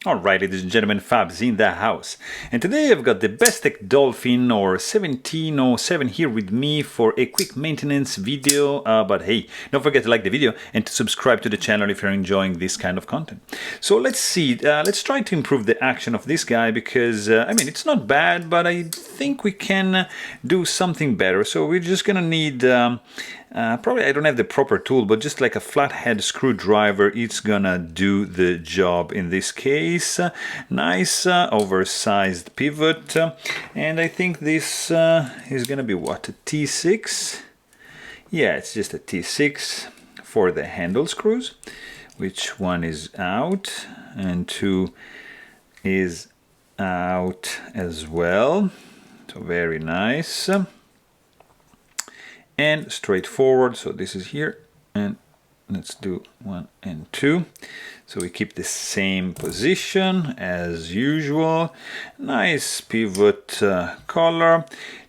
Alright, ladies and gentlemen, Fabs in the house. And today I've got the Bestech Dolphin or 1707 here with me for a quick maintenance video. But hey, don't forget to like the video and to subscribe to the channel if you're enjoying this kind of content. So let's see, let's try to improve the action of this guy because, I mean, it's not bad, but I think we can do something better. So we're just gonna need... probably I don't have the proper tool, but just like a flathead screwdriver, it's gonna do the job in this case. Nice oversized pivot, and I think this is gonna be what, a T6? Yeah, it's just a T6 for the handle screws. Which one is out, and 2 is out as well. So very nice. And straightforward, so this is here, and let's do 1 and 2. So we keep the same position as usual. Nice pivot collar,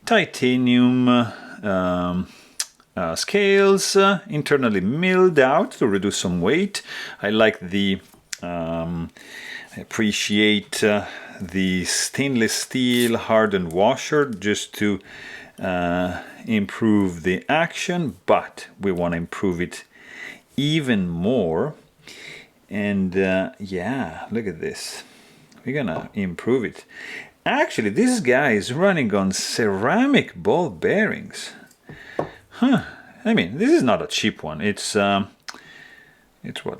titanium scales, internally milled out to reduce some weight. I like the, I appreciate the stainless steel hardened washer just to improve the action, but we want to improve it even more. And yeah, look at this, we're gonna improve it. Actually, this guy is running on ceramic ball bearings. I mean, this is not a cheap one. It's what,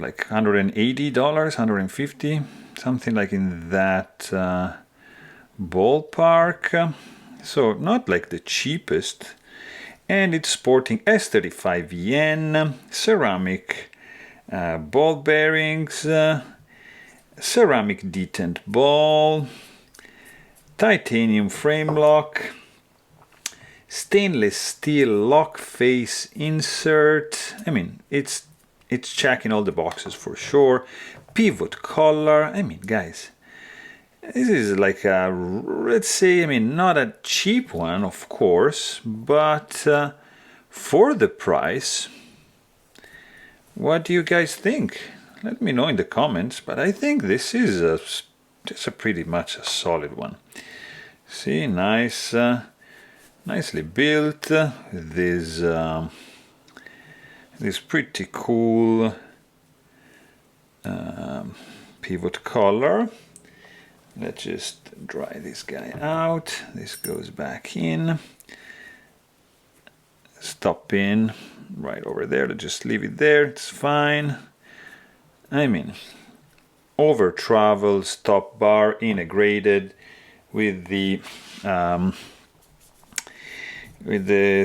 like $180, $150, something like in that ballpark. So not like the cheapest, and it's sporting S35 yen, ceramic ball bearings, ceramic detent ball, titanium frame lock, stainless steel lock face insert. I mean, it's checking all the boxes for sure. Pivot collar. I mean, guys, this is like a, let's say, I mean, not a cheap one, of course, but for the price, what do you guys think? Let me know in the comments, but I think this is just a pretty much a solid one. See, nice, nicely built. This pretty cool pivot collar. Let's just dry this guy out. This goes back in. Stop in right over there. Let's just leave it there. It's fine. I mean, over travel stop bar integrated with the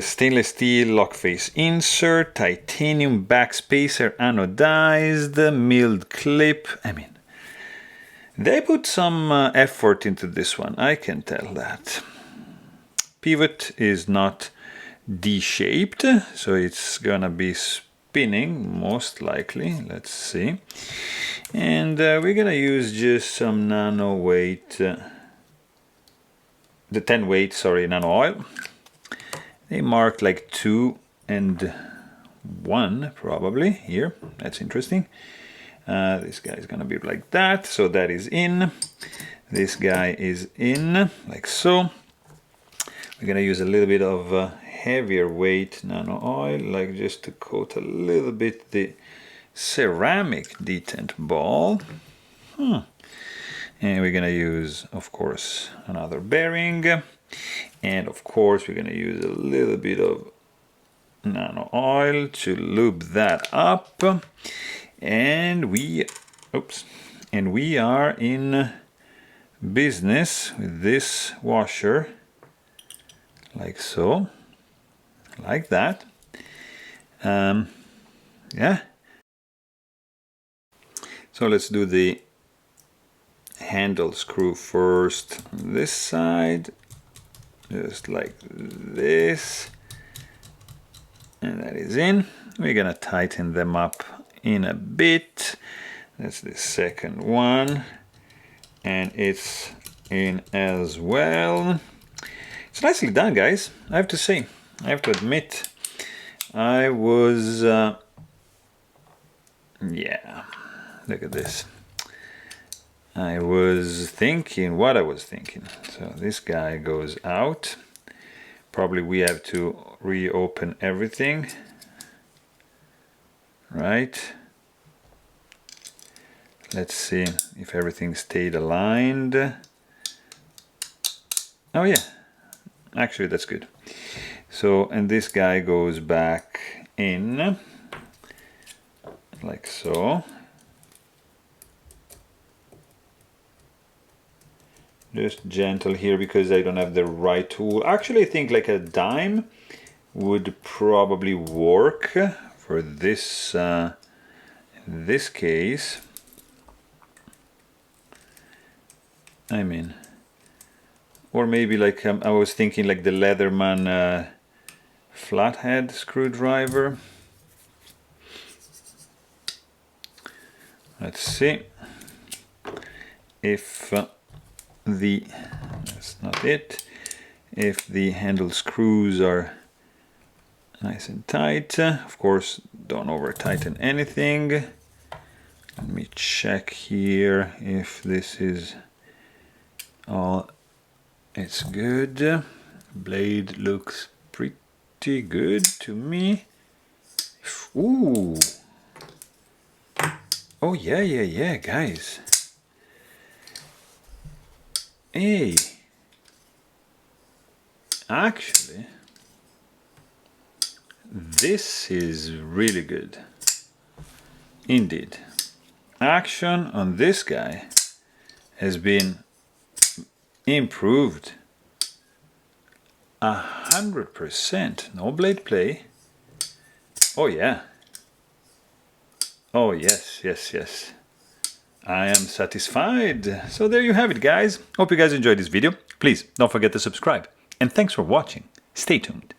stainless steel lock face insert, titanium back spacer anodized, milled clip. I mean, they put some effort into this one, I can tell that. Pivot is not D-shaped, so it's gonna be spinning most likely. Let's see. And we're gonna use just some nano weight, the 10 weight, sorry, nano oil. They marked like 2 and 1 probably here. That's interesting. This guy is gonna be like that, so that is in. This guy is in, like so. We're gonna use a little bit of heavier weight nano oil, like just to coat a little bit the ceramic detent ball. And we're gonna use, of course, another bearing. And of course, we're gonna use a little bit of nano oil to lube that up. And we are in business with this washer, like so, like that. Yeah. So let's do the handle screw first on this side, just like this, and that is in. We're gonna tighten them up in a bit. That's the second one, and it's in as well. It's nicely done, guys. I have to say, I have to admit, I was yeah, look at this. I was thinking what I was thinking. So this guy goes out. Probably we have to reopen everything, right? Let's see if everything stayed aligned. Oh yeah, actually that's good. So, and this guy goes back in, like so. Just gentle here because I don't have the right tool. Actually, I think like a dime would probably work for this this case. I mean, or maybe like I was thinking like the Leatherman flathead screwdriver. Let's see if that's not it. If the handle screws are nice and tight, of course, don't over tighten anything. Let me check here if this is all. It's good. Blade looks pretty good to me. Ooh. Oh yeah, guys. Hey. Actually, this is really good. Indeed. Action on this guy has been improved 100%. No blade play. Oh yeah. Oh yes. I am satisfied. So there you have it, guys. Hope you guys enjoyed this video. Please don't forget to subscribe. And thanks for watching. Stay tuned.